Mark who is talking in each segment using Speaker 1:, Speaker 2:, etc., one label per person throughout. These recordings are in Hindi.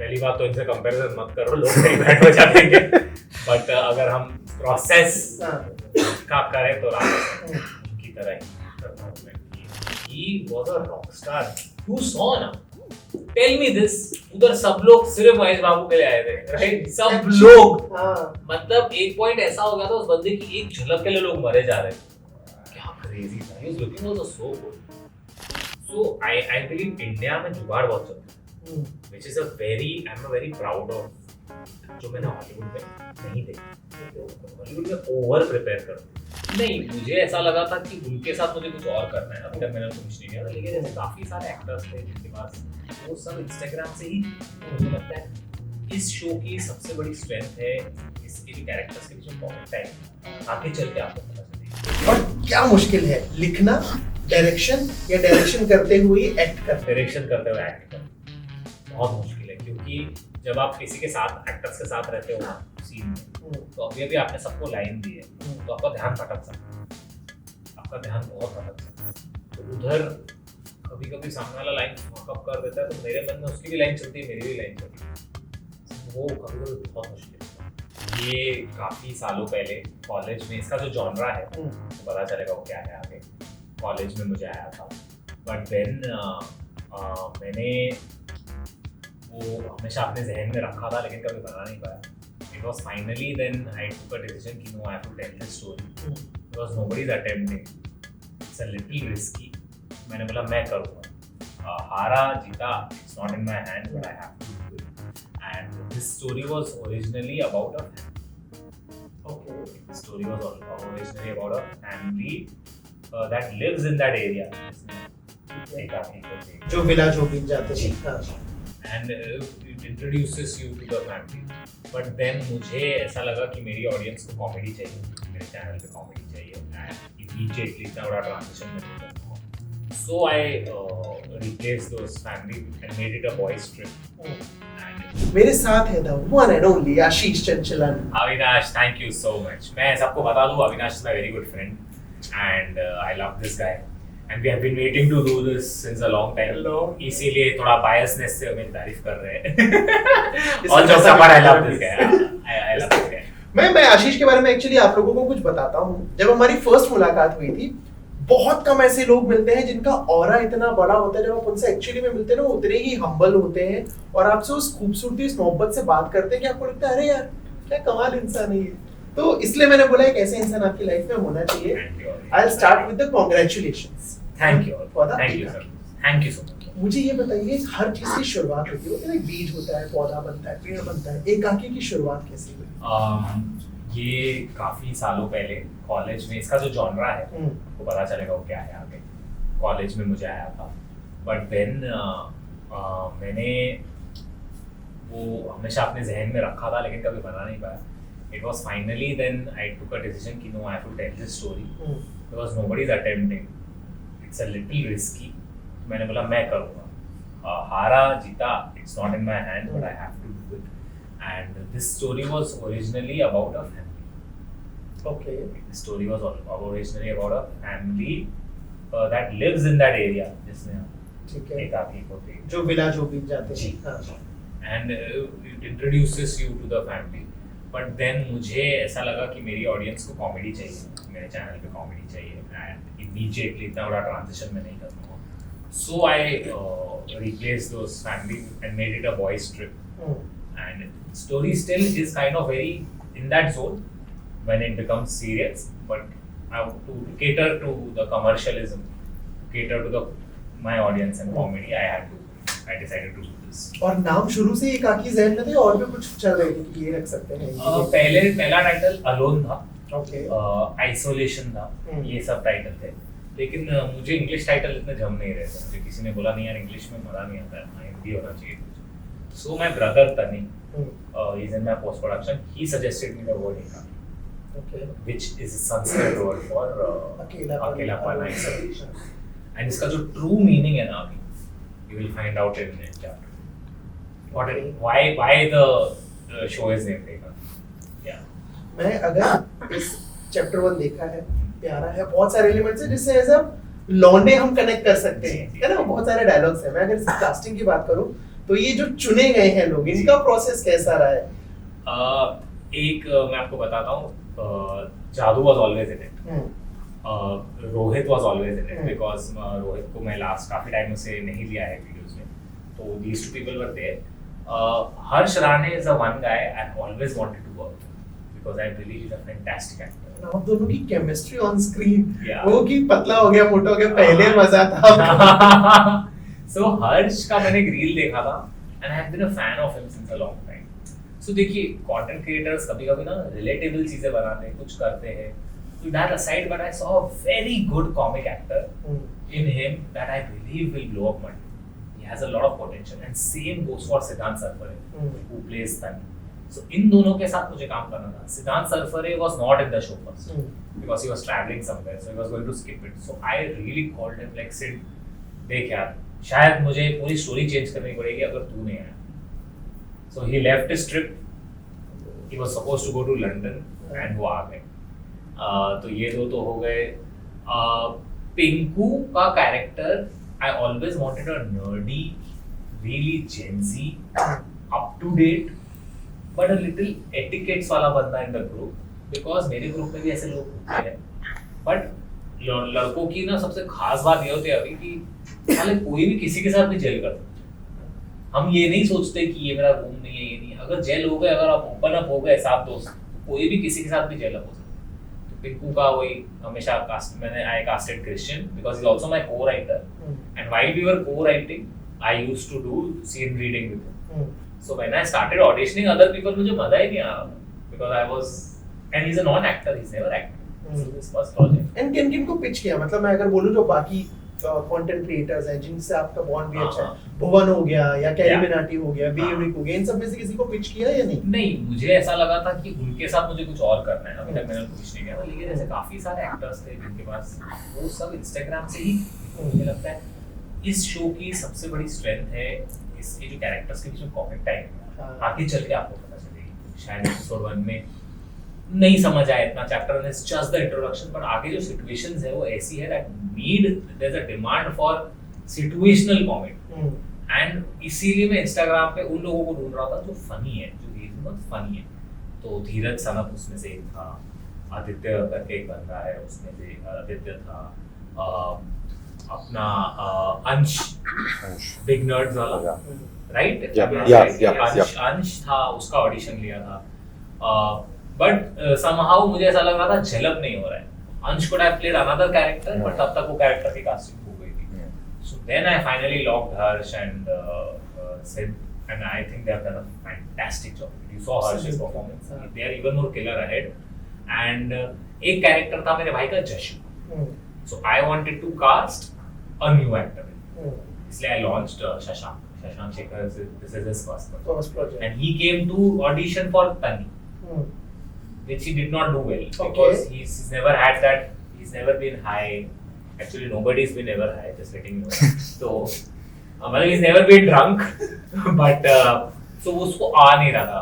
Speaker 1: पहली बात तो इनसे कंपैरिजन मत करो, लोग सही बैठ हो जाएंगे। बट अगर हम प्रोसेस का करें तो राम की तरह ही करता हूँ मैं। He was a rock star. You saw ना? Tell me this. उधर सब लोग सिर्फ महेश बाबू के लिए आए थे, राइट? सब लोग, मतलब एक पॉइंट ऐसा हो गया था उस बंदे की एक झलक के लिए लोग मरे जा रहे थे। क्या क्रेजी था। He was looking also so good. So I believe India में जुगाड़ बहुत चलता है, which is I'm a very proud of, जो मैंने हॉलीवुड में नहीं देखा। हॉलीवुड में ओवर प्रिपेयर करते नहीं, मुझे ऐसा लगा था कि उनके साथ मुझे कुछ और करना है। अभी तक मैंने कुछ नहीं किया था, लेकिन ऐसे काफी सारे एक्टर्स थे जिनके पास वो सब इंस्टाग्राम से ही। मुझे लगता है इस शो की सबसे बड़ी स्ट्रेंथ है इसके भी कैरेक्टर्स के बीच में बहुत टाइम आगे चल के आपको पता चलेगा।
Speaker 2: और क्या मुश्किल है लिखना, डायरेक्शन या डायरेक्शन करते हुए एक्ट करना?
Speaker 1: डायरेक्शन करते हुए एक्ट करना बहुत मुश्किल है, क्योंकि जब आप किसी के साथ एक्टर्स के साथ रहते हो सीन में, तो अभी आपने सबको लाइन दी है, तो आपका ध्यान भटक सकता है, आपका ध्यान बहुत भटक सकता है। तो उधर कभी कभी सामने वाला लाइन फॉकअप कर देता है, तो मेरे मन में उसकी भी लाइन चलती है, मेरी भी लाइन चलती है, वो कभी कभी बहुत मुश्किल है। ये काफ़ी सालों पहले कॉलेज में, इसका जो जॉनरा है तो पता चलेगा वो क्या है आगे। कॉलेज में मुझे आया था, बट देन मैंने वो हमेशा अपने जहन में रखा था, लेकिन कभी बना नहीं पाया। It was finally then I took a decision कि no, I have to tell this story because nobody is attempting. It's a little risky. मैंने बोला मैं करूँगा, हारा जीता, it's not in my hand, but I have to do it. And this story was originally about a family that lives in that area.
Speaker 2: जो विला जो भी जाते हैं,
Speaker 1: and it introduces you to the family. But then मुझे ऐसा लगा कि मेरी ऑडियंस को कॉमेडी चाहिए, मेरे चैनल पे कॉमेडी चाहिए, and immediately इतना बड़ा ट्रांजिशन में हो गया। So I replaced those family and made it a boys trip. And
Speaker 2: मेरे साथ है the one and only Ashish चंचलन।
Speaker 1: Avinash, thank you so much. मैं सबको बता दूँ, Avinash is my very good friend and I love this guy. And we have been waiting to do this since a long time. इसीलिए थोड़ा biasness से हमें तारीफ कर रहे हैं। और जो सब I love this guy. I love this guy.
Speaker 2: मैं आशीष के बारे में एक्चुअली आप लोगों को कुछ बताता हूँ। जब हमारी फर्स्ट मुलाकात हुई थी, बहुत कम ऐसे लोग मिलते हैं जिनका ऑरा इतना बड़ा होता है। जब आप उनसे एक्चुअली में मिलते हैं ना, उतने ही हम्बल होते हैं और आपसे उस खूबसूरती, उस मोहब्बत से बात करते हैं कि आपको लगता है अरे यार क्या कमाल इंसान है ये। तो इसलिए मैंने बोला एक ऐसे इंसान आपकी लाइफ में होना चाहिए। I'll start with the congratulations.
Speaker 1: Thank you sir. Thank you so much.
Speaker 2: मुझे ये बताइए, हर चीज की शुरुआत होती है, एक बीज होता है, पौधा बनता है, पेड़ बनता है, एकाकी की शुरुआत कैसे हुई?
Speaker 1: ये काफी सालों पहले कॉलेज में, इसका जो जॉनरा है आपको पता चलेगा वो क्या है आगे। कॉलेज में मुझे आया था, बट देन मैंने वो हमेशा अपने जहन में रखा था, लेकिन कभी बना नहीं पाया। It was finally then I took a decision कि no, I have to tell this story because nobody is attempting. It's a little risky. मैंने बोला मैं करूँगा, हारा जीता, it's not in my hand, but I have to do it. And this story was originally about a family.
Speaker 2: Okay.
Speaker 1: The story was originally about a family that lives in that area, जिसमें एकाकी होते हैं,
Speaker 2: जो विला जो भी जाते हैं।
Speaker 1: And it introduces you to the family. But then मुझे ऐसा लगा कि मेरी ऑडियंस को कॉमेडी चाहिए, मेरे चैनल पे कॉमेडी चाहिए, and immediately इतना बड़ा ट्रांजिशन में नहीं करूँगा। So I replaced those family and made it a boys trip. And story still is kind of very in that zone when it becomes serious, but to cater to the commercialism, cater to my audience and comedy, I decided to do this.
Speaker 2: और नाम शुरू से एकाकी जहन में थे और भी कुछ चल रहे थे कि ये रख सकते हैं?
Speaker 1: पहला टाइटल अलोन था,
Speaker 2: आइसोलेशन
Speaker 1: था, ये सब टाइटल थे, लेकिन मुझे इंग्लिश टाइटल इतने जम नहीं रहे थे। मुझे किसी ने बोला नहीं यार इंग्लिश में मजा नहीं आता है, हिंदी होना चाहिए। So my brother Tani, he's in my post production. He suggested me the word एकाकी, which is a Sanskrit word for अकेलापन, isolation. And इसका जो true meaning है ना, you will find out in chapter. Why the show is named एकाकी? Yeah.
Speaker 2: मैं अगर इस चैप्टर 1 देखा है, प्यारा है, बहुत सारे एलिमेंट्स हैं जिससे ऐसा लौंडे हम कनेक्ट कर सकते हैं, है ना? बहुत सारे डायलॉग्स हैं। मैं अगर इसकी कास्टिंग की बात करूं तो ये जो चुने गए हैं लोग, इनका प्रोसेस कैसा रहा है?
Speaker 1: मैं आपको बताता हूँ, जादू was always in it, Rohit was always in it, because Rohit को मैं लास्ट काफी टाइम से नहीं लिया है वीडियोस में, तो these two people were there. Harsh Rane is a one guy I always wanted to work because I believe is a fantastic actor.
Speaker 2: आप दोनों की केमिस्ट्री ऑन स्क्रीन,
Speaker 1: Yeah.
Speaker 2: वो की पतला हो गया मोटा हो गया, पहले मजा था.
Speaker 1: सो हर्ष का मैंने एक रील देखा था and I have been a fan of him since a long time. So देखिए, कंटेंट क्रिएटर्स कभी-कभी ना रिलेटेबल चीजें बनाते हैं, कुछ करते हैं. So that aside, but I saw a very good comic actor in him that I believe will blow up money. He has a lot of potential, and same goes for Siddhant Sarfare, who plays Tani. So इन दोनों के साथ मुझे काम करना था. Siddhant Sarfare was not in the show first because he was traveling somewhere, so he was going to skip it. So I really called him like, Sid, देख यार, शायद मुझे पूरी स्टोरी चेंज करनी पड़ेगी अगर तू नहीं आया. So he left his trip. He was supposed to go to London and वो आ गए. तो ये दो तो हो गए. पिंकू का character I always wanted a nerdy, really Gen Z, up to date but a little etiquettes वाला बंदा इन द ग्रुप, बिकॉज मेरे ग्रुप में भी ऐसे लोग होते हैं. बट लड़कों की ना सबसे खास बात ये होती है अभी कि साले कोई भी किसी के साथ भी जेल कर सकते. हम ये नहीं सोचते कि ये मेरा रूम नहीं है, ये नहीं. अगर जेल हो गए, अगर आप ओपन अप हो गए साथ दोस्त, कोई भी किसी के साथ भी जेल अप हो सकता. पिंकू का वही हमेशा मैंने I casted Christian because he is also my co-writer, and while we were co-writing I used to do scene reading with him. So when I started auditioning other people, मुझे मजा ही नहीं आया because I was, and he is a non actor, he is never acted. So this first project.
Speaker 2: And किन को पिच किया? मतलब मैं अगर बोलूं जो बाकी कंटेंट क्रिएटर्स हैं जिनसे आपका बॉन्ड भी अच्छा है, भुवन हो गया या कैरी मिनाटी हो गया, बी यूनिक हो गया, इन सब में से किसी को पिच किया या नहीं?
Speaker 1: नहीं, मुझे ऐसा लगा था कि उनके साथ मुझे कुछ और करना है. अभी तक मैंने कुछ नहीं किया था, लेकिन ऐसे काफी सारे एक्टर्स थे जिनके पास, वो सब इंस्टाग्राम से ही. मुझे लगता है इस शो की सबसे बड़ी स्ट्रेंथ है इसके जो कैरेक्टर्स के बीच में कॉमिक टाइम. आगे चल के आपको पता चलेगी. शायद एपिसोड 1 में नहीं समझ आया इतना, chapter 1 is just the introduction, but आगे जो सिचुएशंस है वो ऐसी है that need, there is a demand for situational comedy. And इसीलिए मैं इंस्टाग्राम पे उन लोगों को ढूंढ रहा था जो फनी है, जो रीजनेबल फनी है. तो धीरज सनत उसमें से एक था, आदित्य करके एक बंदा है उसमें से, आदित्य था, अपना अंश बिग नर्ड्स वाला, राइट? अंश था, उसका ऑडिशन लिया था. बट समहाउ मुझे ऐसा लग रहा था झलक नहीं हो रहा है. अंश could have played another character, but तब तक वो कैरेक्टर की कास्टिंग हो गई थी. So then I finally locked Harsh and said, and I think they have done a fantastic job. You saw Harsh's performance. They are even more killer ahead. And एक कैरेक्टर था मेरे भाई का जशु. So I wanted to cast a new actor. इसलिए I launched Shashank Shekhar. This is his first project. And he came to audition for Tani. Which he did not do well because he's never had that. He's never been high. Actually, nobody's been ever high. Just letting you know. So, well, he's never been drunk, but so उसको आ नहीं रहा था.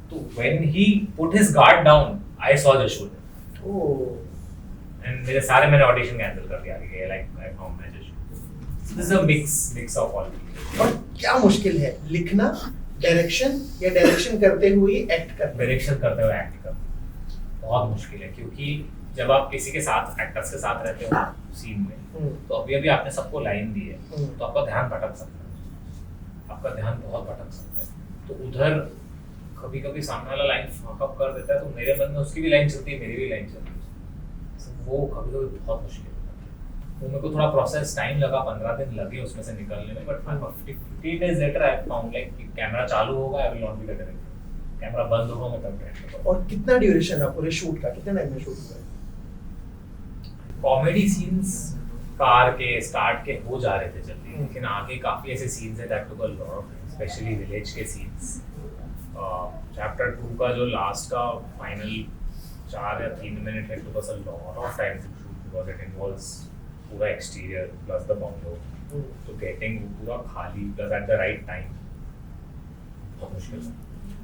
Speaker 1: तो when he put his guard down, I saw Jashu.
Speaker 2: Oh.
Speaker 1: And मैंने audition cancel कर दिया. Like I found my Jashu. So this is a mix of all.
Speaker 2: और क्या मुश्किल है लिखना, डायरेक्शन या डायरेक्शन करते हुए एक्ट करना?
Speaker 1: डायरेक्शन करते हुए एक्ट करना बहुत मुश्किल है, क्योंकि जब आप किसी के साथ, एक्टर्स के साथ रहते हो सीन में, तो अभी आपने सबको लाइन दी है, तो आपका ध्यान भटक सकता है, आपका ध्यान बहुत भटक सकता है. तो उधर कभी कभी सामने वाला लाइन फकअप कर देता है, तो मेरे मन में उसकी भी लाइन चलती है, मेरी भी लाइन चलती है. वो कभी कभी बहुत मुश्किल होता है. तो मेरे को थोड़ा प्रोसेस टाइम लगा, 15 दिन लगे उसमें से निकलने में. But 15 days later I found like camera चालू होगा, I will not be the director. Camera बंद होगा, मैं तब डायरेक्ट करूंगा. और
Speaker 2: कितना ड्यूरेशन है पूरे शूट का? कितने टाइम में शूट हुआ है?
Speaker 1: कॉमेडी सीन्स कार के स्टार्ट के हो जा रहे थे जल्दी, लेकिन आगे काफी ऐसे सीन्स हैं that took a lot of, specially village के सीन्स. चैप्टर 2 का जो लास्ट का फाइनल 4 या 3 मिनट है, took us a lot of time to shoot because it involves पूरा एक्सटीरियर प्लस द बंगलो. तो गेटिंग पूरा खाली plus at the right time बहुत मुश्किल है.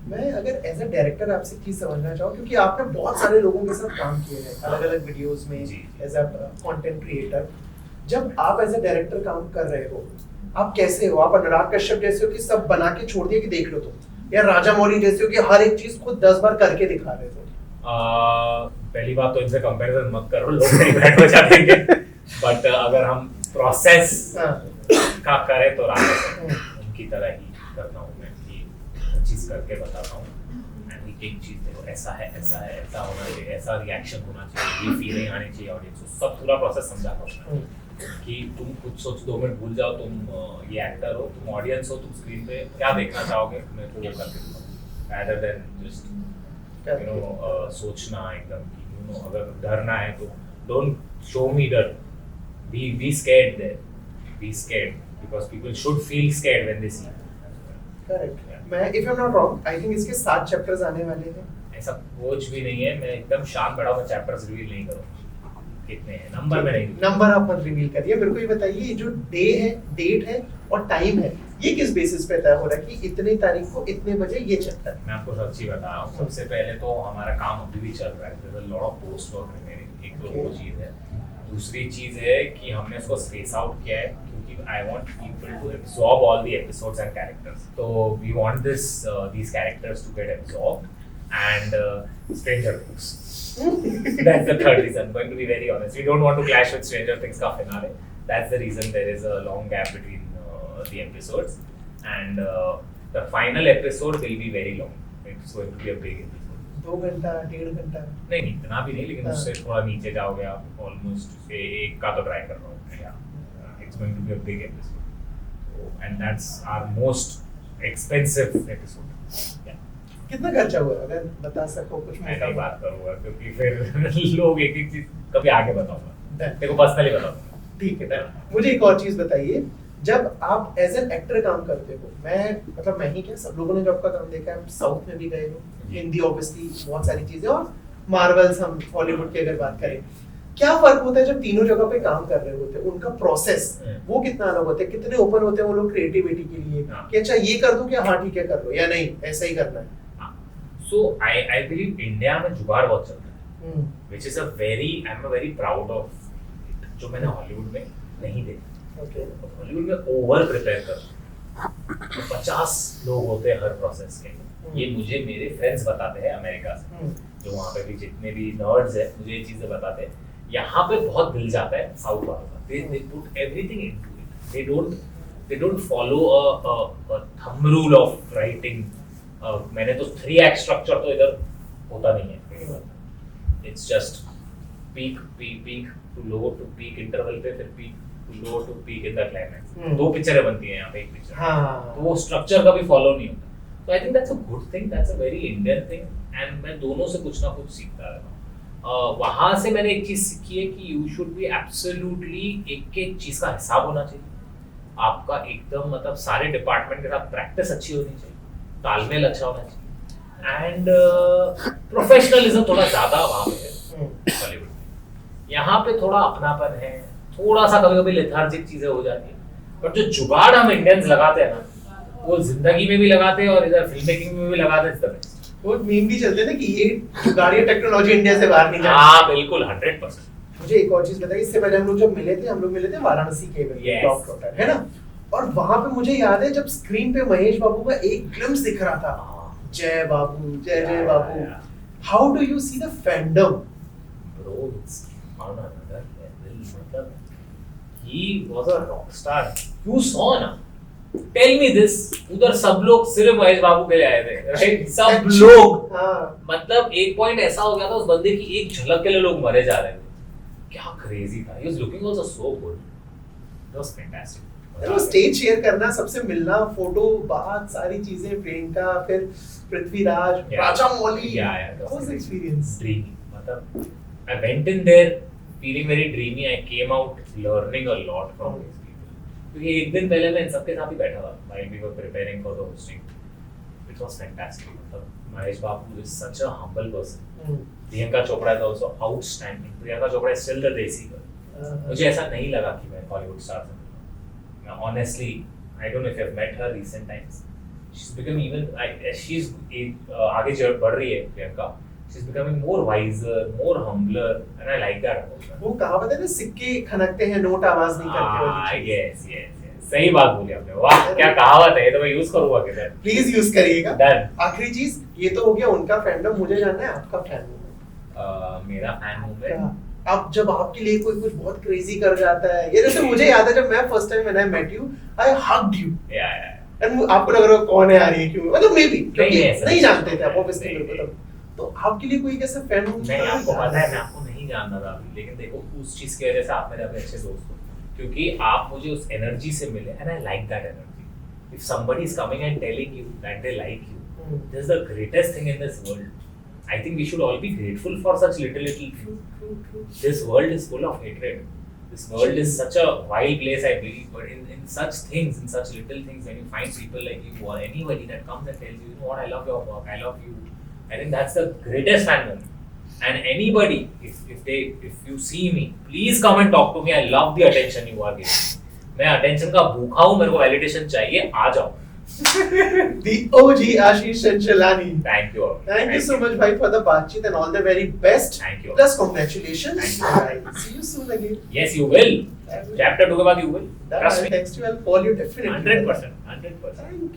Speaker 2: मैं अगर एज अ डायरेक्टर आपसे चीज समझना चाहूँ, क्योंकि आपने बहुत सारे लोगों के साथ काम किए हैं अलग अलग वीडियोस में एज अ कंटेंट क्रिएटर, जब आप एज अ डायरेक्टर काम कर रहे हो आप कैसे हो? आप अनुराग कश्यप जैसे हो कि सब बना के छोड़ दिया कि देख लो तुम, या राजा मौली जैसे हो कि हर एक चीज खुद 10 बार करके दिखा रहे हो?
Speaker 1: पहली बात तो इनसे कंपैरिजन मत करो, लोग नहीं बैठ हो जाएंगे। बट अगर हम प्रोसेस का करें तो राजा उनकी तरह ही करता हूँ मैं, कि चीज करके बताता हूँ। एक चीज देखो, ऐसा है, ऐसा है, ऐसा होना चाहिए, ऐसा रिएक्शन होना चाहिए, ये फीलिंग आनी चाहिए ऑडियंस को, सब पूरा प्रोसेस समझाता हूँ कि तुम खुद सोच 2 मिनट भूल जाओ, तुम ये एक्टर हो, तुम ऑडियंस हो, तुम स्क्रीन पे क्या देखना चाहोगे, मैं तो वो करके दूंगा, rather than just सोचना एकदम कि अगर डरना है तो don't show me डर, be scared there, be scared because people should feel scared when they see.
Speaker 2: Correct. मैं if I am not wrong, I think इसके 7 चैप्टर्स आने वाले हैं।
Speaker 1: ऐसा कुछ भी नहीं है, मैं एकदम शांत बैठा हूं, मैं चैप्टर्स रिवील नहीं करूंगा कितने हैं, नंबर में नहीं,
Speaker 2: नंबर आप मत रिवील करिए। मेरे को ये बताइए, जो डे है, डेट है और टाइम है, ये किस बेसिस पे तय हो रहा है कि इतनी तारीख को इतने बजे ये चैप्टर?
Speaker 1: मैं आपको सच्ची बता रहा हूँ, सबसे पहले तो हमारा काम अभी भी चल रहा है, there is a lot of post work remaining, एक तो वो चीज है। दूसरी चीज है कि हमने इसको स्पेस आउट किया है क्योंकि I want people to absorb all the episodes and characters, तो we want these characters to get absorbed and stranger things, that's the third reason. I'm going to be very honest, we don't want to clash with Stranger Things ka finale, that's the reason there is a long gap between the episodes, and the final episode will be very long, it's going to be a big episode,
Speaker 2: 2 घंटा 1.5 घंटा?
Speaker 1: नहीं इतना भी नहीं, लेकिन उससे थोड़ा नीचे जाओगे आप, ऑलमोस्ट एक का तो ट्राई कर रहा हूँ, it's going to be a big episode and that's our most expensive episode.
Speaker 2: कितना खर्चा हुआ, अगर बता सको कुछ?
Speaker 1: मैं नहीं बात करूंगा क्योंकि फिर लोग एक एक चीज कभी आगे बताऊंगा, देखो पर्सनली बताऊंगा।
Speaker 2: ठीक है, मुझे एक और चीज बताइए, जब आप एज एन एक्टर काम करते हो, मैं ही क्या, सब लोगों ने जब आपका काम देखा है, साउथ में भी गए हो, हिंदी ऑब्वियसली बहुत सारी चीजें, और मार्वल्स, हम हॉलीवुड की अगर बात करें, क्या फर्क होता है जब तीनों जगह पे काम कर रहे होते हैं? उनका प्रोसेस वो कितना अलग होता है? कितने ओपन होते हैं वो लोग क्रिएटिविटी के लिए कि अच्छा ये कर दूं क्या, हाँ ठीक है कर लो, या नहीं ऐसा ही करना है?
Speaker 1: So I believe इंडिया में जुगाड़ बहुत चलता है, which is I'm a very proud of it, जो मैंने हॉलीवुड में नहीं देखा। हॉलीवुड में ओवर प्रिपेयर कर 50 लोग होते हैं हर प्रोसेस के, ये मुझे मेरे फ्रेंड्स बताते हैं अमेरिका से, जो वहाँ पे भी जितने भी नर्ड्स हैं मुझे ये चीजें बताते हैं। यहाँ पे बहुत दिल जाता है साउथ वालों का, they put everything into it, they don't follow a thumb rule of writing। मैंने तो 3 act स्ट्रक्चर तो इधर होता नहीं है, it's just peak to low to peak interval पे, फिर peak to low to peak in the climax. 2 पिक्चरें बनती हैं यहाँ पे एक पिक्चर, तो वो स्ट्रक्चर कभी फॉलो नहीं होता। तो I think that's a good thing, that's a very Indian thing, and मैं दोनों से कुछ ना कुछ सीखता रहता हूँ। वहाँ से मैंने एक चीज सीखी है कि यू शुड बी एब्सोल्युटली एक चीज का हिसाब होना चाहिए आपका, एकदम मतलब सारे डिपार्टमेंट के साथ प्रैक्टिस अच्छी होनी चाहिए, तालमेल अच्छा होना चाहिए, एंड प्रोफेशनलिज्म थोड़ा ज्यादा वहाँ पे है बॉलीवुड में। यहाँ पे थोड़ा अपनापन है, थोड़ा सा कभी कभी लेथार्जिक चीजें हो जाती है, बट जो जुगाड़ हम इंडियंस लगाते हैं ना, वो जिंदगी में भी लगाते हैं और इधर फिल्म मेकिंग में भी लगाते हैं।
Speaker 2: वो मीम भी चलते हैं ना कि ये जुगाड़ या टेक्नोलॉजी इंडिया से बाहर नहीं जाती।
Speaker 1: हाँ बिल्कुल 100%।
Speaker 2: मुझे एक और चीज बताइए, इससे पहले हम लोग मिले थे वाराणसी के में, है ना, और वहां पे मुझे याद है जब स्क्रीन पे महेश बाबू का एक ग्लिम्स दिख रहा था, जय बाबू, जय जय बाबू, how do you see the fandom?
Speaker 1: Bro, it's on another level, मतलब he was a rock star, you saw ना, tell me this, उधर सब लोग सिर्फ महेश बाबू के लिए आए थे, राइट, सब लोग, मतलब एक पॉइंट ऐसा हो गया था उस बंदे की एक झलक के लिए लोग मरे जा रहे थे, क्या क्रेजी था, he was looking also so good, it was fantastic।
Speaker 2: वो स्टेज शेयर करना, सबसे मिलना, फोटो, बात, सारी चीजें, प्रियंका, फिर पृथ्वीराज, राजा मौली, was experience
Speaker 1: dreamy, मतलब I went in there feeling very dreamy, I came out learning a lot from these people, क्योंकि एक दिन पहले मैं इन सबके साथ ही बैठा था while we were preparing for the hosting, it was fantastic, मतलब महेश बाबू is such a humble person, Priyanka Chopra is also outstanding, Priyanka Chopra is still the desi girl, मुझे ऐसा नहीं लगा कि मैं Hollywood star से honestly, I don't know if you've met her recent times, she's become even, she's आगे बढ़ रही है Priyanka, she's becoming more wiser, more humbler, and I like that about her।
Speaker 2: वो कहावत है ना, सिक्के खनकते हैं नोट आवाज नहीं करते वाली चीज।
Speaker 1: yes, सही बात बोली आपने, वाह क्या कहावत है, ये तो मैं यूज करूंगा किधर।
Speaker 2: प्लीज यूज करिएगा।
Speaker 1: डन।
Speaker 2: आखिरी चीज, ये तो हो गया उनका फैंडम, मुझे जानना है आपका फैंडम।
Speaker 1: मेरा फैन मूवमेंट,
Speaker 2: अब जब आपके लिए कोई कुछ बहुत क्रेजी कर जाता है, ये जैसे मुझे याद है जब मैं first time when I met you, I hugged you
Speaker 1: या
Speaker 2: एंड आपको लग रहा है कौन है यार ये, क्यों, मतलब मे बी क्योंकि
Speaker 1: ऐसा
Speaker 2: नहीं जानते थे आप
Speaker 1: नहीं,
Speaker 2: ऑब्वियसली
Speaker 1: नहीं,
Speaker 2: मेरे को तब। तो आपके लिए कोई कैसा फैन हो?
Speaker 1: नहीं आपको पता है मैं आपको नहीं जानता था अभी, लेकिन देखो उस चीज की वजह से आप मेरे अभी अच्छे दोस्त हो, क्योंकि आप मुझे उस एनर्जी से मिले and I like that energy. If somebody is coming and telling you that they like you, this is the greatest thing in this world. I think we should all be grateful for such little things. This world is full of hatred. This world is such a wild place, I believe. But in such things, in such little things, when you find people like you or anybody that comes and tells you, you know what, I love your work, I love you, I think that's the greatest fan moment. And anybody, if you see me, please come and talk to me. I love the attention you are giving. मैं attention का भूखा हूँ, मेरे को validation चाहिए, आ जाओ।
Speaker 2: The OG Ashish Chanchalani.
Speaker 1: Thank you all.
Speaker 2: Thank you so much, bhai, for the baatcheet and all the very best.
Speaker 1: Thank you.
Speaker 2: Plus, congratulations.
Speaker 1: Thank
Speaker 2: I see you soon again.
Speaker 1: Yes, you will. Chapter 2 के बाद you will.
Speaker 2: That
Speaker 1: Trust
Speaker 2: I'll
Speaker 1: me.
Speaker 2: text you. I'll call you definitely.
Speaker 1: 100%. 100%.
Speaker 2: Thank you.